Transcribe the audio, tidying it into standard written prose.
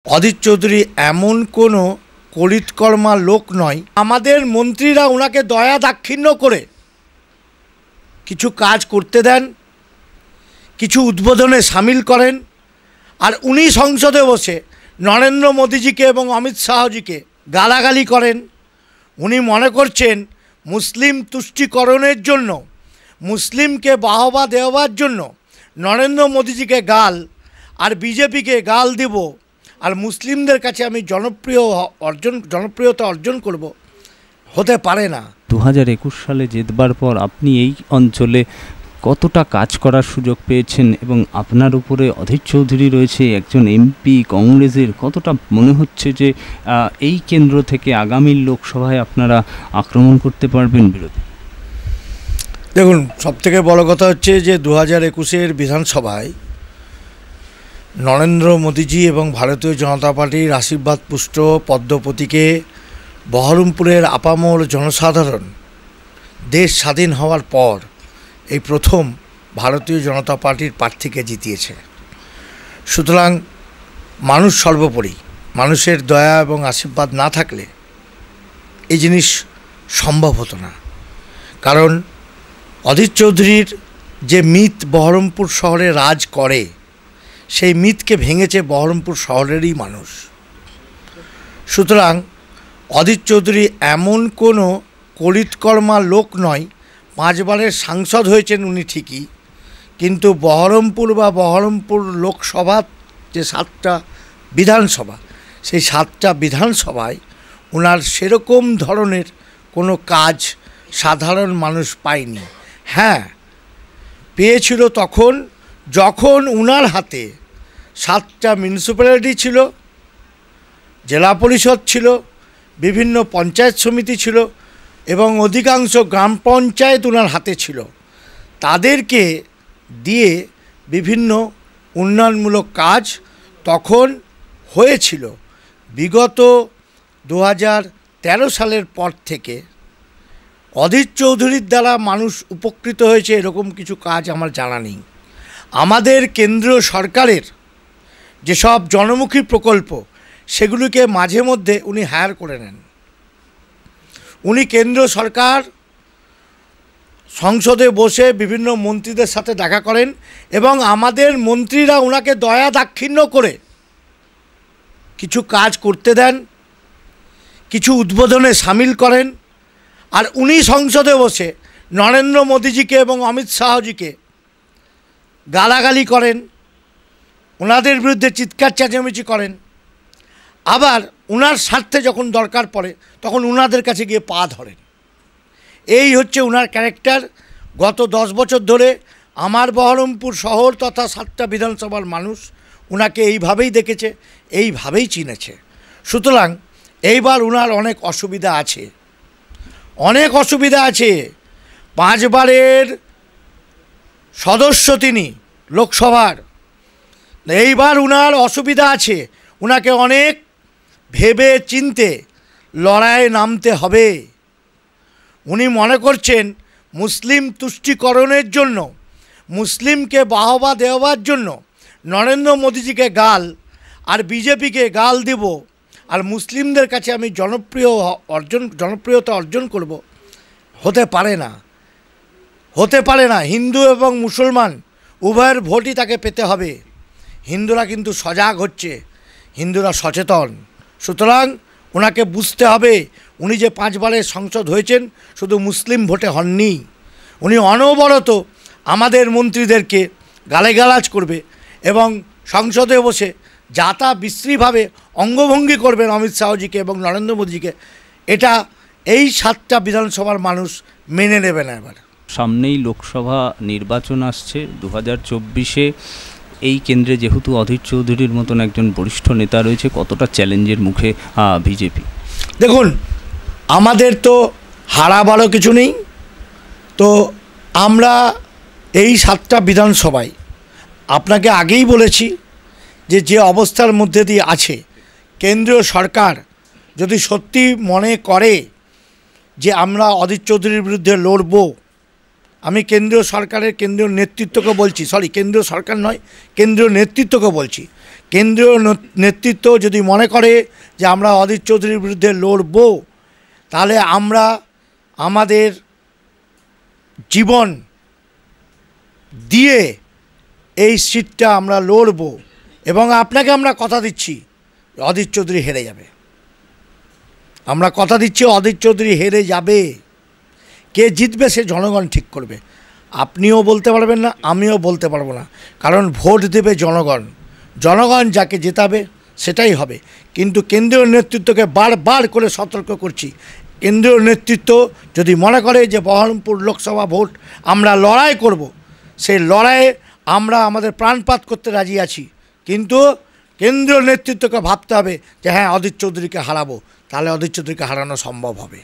অধীর চৌধুরী এমন কোনো করিতকর্মা লোক নয়। আমাদের মন্ত্রীরা ওনাকে দয়া দাক্ষিণ্য করে কিছু কাজ করতে দেন, কিছু উদ্বোধনে সামিল করেন, আর উনি সংসদে বসে নরেন্দ্র মোদীজিকে এবং অমিত শাহজিকে গালাগালি করেন। উনি মনে করছেন মুসলিম তুষ্টিকরণের জন্য, মুসলিমকে বাহবা দেওয়ার জন্য নরেন্দ্র মোদীজিকে গাল আর বিজেপিকে গাল দেব, আর মুসলিমদের কাছে আমি জনপ্রিয়তা অর্জন করব, হতে পারে না। 2021 সালে জেতবার পর আপনি এই অঞ্চলে কতটা কাজ করার সুযোগ পেয়েছেন এবং আপনার উপরে অধীর চৌধুরী রয়েছে একজন এমপি কংগ্রেসের, কতটা মনে হচ্ছে যে এই কেন্দ্র থেকে আগামী লোকসভায় আপনারা আক্রমণ করতে পারবেন বিরোধী? দেখুন, সবথেকে বড় কথা হচ্ছে যে 2021-এর বিধানসভায় নরেন্দ্র মোদীজি এবং ভারতীয় জনতা পার্টির আশীর্বাদ পুষ্ট পদ্মপতিকে বহরমপুরের আপামর জনসাধারণ দেশ স্বাধীন হওয়ার পর এই প্রথম ভারতীয় জনতা পার্টির প্রার্থীকে জিতিয়েছে। সুতরাং মানুষ সর্বোপরি, মানুষের দয়া এবং আশীর্বাদ না থাকলে এই জিনিস সম্ভব হতো না। কারণ অধীর চৌধুরীর যে মিথ বহরমপুর শহরে রাজ করে, সেই মিথকে ভেঙেছে বহরমপুর শহরেরই মানুষ। সুতরাং অধীর চৌধুরী এমন কোনো করিতকর্মা লোক নয়। 5 বারের সাংসদ হয়েছেন উনি ঠিকই, কিন্তু বহরমপুর লোকসভা যে 7টা বিধানসভা, সেই 7টা বিধানসভায় ওনার সেরকম ধরনের কোনো কাজ সাধারণ মানুষ পায়নি। হ্যাঁ, পেয়েছিল তখন যখন ওনার হাতে 7টা মিউনিসিপ্যালিটি ছিল, জেলা পরিষদ ছিল, বিভিন্ন পঞ্চায়েত সমিতি ছিল এবং অধিকাংশ গ্রাম পঞ্চায়েত ওনার হাতে ছিল। তাদেরকে দিয়ে বিভিন্ন উন্নয়নমূলক কাজ তখন হয়েছিল। বিগত 2013 সালের পর থেকে অধীর চৌধুরীর দ্বারা মানুষ উপকৃত হয়েছে এরকম কিছু কাজ আমার জানা নেই। আমাদের কেন্দ্রীয় সরকারের যেসব জনমুখী প্রকল্প, সেগুলিকে মাঝে মধ্যে উনি হায়ার করে নেন। উনি কেন্দ্র সরকার সংসদে বসে বিভিন্ন মন্ত্রীদের সাথে দেখা করেন এবং আমাদের মন্ত্রীরা ওনাকে দয়া দাক্ষিণ্য করে কিছু কাজ করতে দেন, কিছু উদ্বোধনে সামিল করেন, আর উনি সংসদে বসে নরেন্দ্র মোদীজিকে এবং অমিত শাহজিকে গালাগালি করেন, ওনাদের বিরুদ্ধে চিৎকার চেঁচামেচি করেন। আবার ওনার স্বার্থে যখন দরকার পড়ে তখন ওনাদের কাছে গিয়ে পা ধরেন। এই হচ্ছে ওনার ক্যারেক্টার। গত 10 বছর ধরে আমার বহরমপুর শহর তথা 7টা বিধানসভার মানুষ ওনাকে এইভাবেই দেখেছে, এইভাবেই চিনেছে। সুতরাং এইবার ওনার অনেক অসুবিধা আছে, 5 বারের সদস্য তিনি লোকসভার। এইবার ওনার অসুবিধা আছে, ওনাকে অনেক ভেবে চিনতে লড়াইয়ে নামতে হবে। উনি মনে করছেন মুসলিম তুষ্টিকরণের জন্য, মুসলিমকে বাহবা দেওয়ার জন্য নরেন্দ্র মোদীজিকে গাল আর বিজেপিকে গাল দেব, আর মুসলিমদের কাছে আমি জনপ্রিয়তা অর্জন করব, হতে পারে না। হিন্দু এবং মুসলমান উভয়ের ভোটই তাকে পেতে হবে। হিন্দুরা কিন্তু সজাগ হচ্ছে, হিন্দুরা সচেতন। সুতরাং ওনাকে বুঝতে হবে উনি যে 5 বারের সংসদ হয়েছেন শুধু মুসলিম ভোটে হননি। উনি অনবরত আমাদের মন্ত্রীদেরকে গালিগালাজ করবে এবং সংসদে বসে যাতা বিশ্রীভাবে অঙ্গভঙ্গি করবেন অমিত শাহজিকে এবং নরেন্দ্র মোদীজিকে। এটা এই 7টা বিধানসভার মানুষ মেনে নেবে না। এবার সামনেই লোকসভা নির্বাচন আসছে 2024-এ। এই কেন্দ্রে যেহেতু অধীর চৌধুরীর মতন একজন বরিষ্ঠ নেতা রয়েছে, কতটা চ্যালেঞ্জের মুখে বিজেপি? দেখুন, আমাদের তো হারাবারও কিছু নেই। তো আমরা এই 7টা বিধানসভায় আপনাকে আগেই বলেছি যে অবস্থার মধ্যে দিয়ে আছে, কেন্দ্রীয় সরকার যদি সত্যি মনে করে যে আমরা অধীর চৌধুরীর বিরুদ্ধে লড়ব, আমি কেন্দ্রীয় সরকারের কেন্দ্রীয় নেতৃত্বকে বলছি, কেন্দ্রীয় সরকার নয়, কেন্দ্রীয় নেতৃত্বকে বলছি, কেন্দ্রীয় নেতৃত্ব যদি মনে করে যে আমরা অধীর চৌধুরীর বিরুদ্ধে লড়ব, তাহলে আমরা আমাদের জীবন দিয়ে এই সিটটা আমরা লড়ব। এবং আপনাকে আমরা কথা দিচ্ছি অধীর চৌধুরী হেরে যাবে। আমরা কথা দিচ্ছি অধীর চৌধুরী হেরে যাবে। কে জিতবে সে জনগণ ঠিক করবে। আপনিও বলতে পারবেন না, আমিও বলতে পারবো না, কারণ ভোট দেবে জনগণ। জনগণ যাকে জেতাবে সেটাই হবে। কিন্তু কেন্দ্রীয় নেতৃত্বকে বারবার করে সতর্ক করছি, কেন্দ্রীয় নেতৃত্ব যদি মনে করে যে বহরমপুর লোকসভা ভোট আমরা লড়াই করব, সেই লড়াইয়ে আমরা আমাদের প্রাণপাত করতে রাজি আছি। কিন্তু কেন্দ্রীয় নেতৃত্বকে ভাবতে হবে যে হ্যাঁ অধীর চৌধুরীকে হারাবো, তাহলে অধীর চৌধুরীকে হারানো সম্ভব হবে।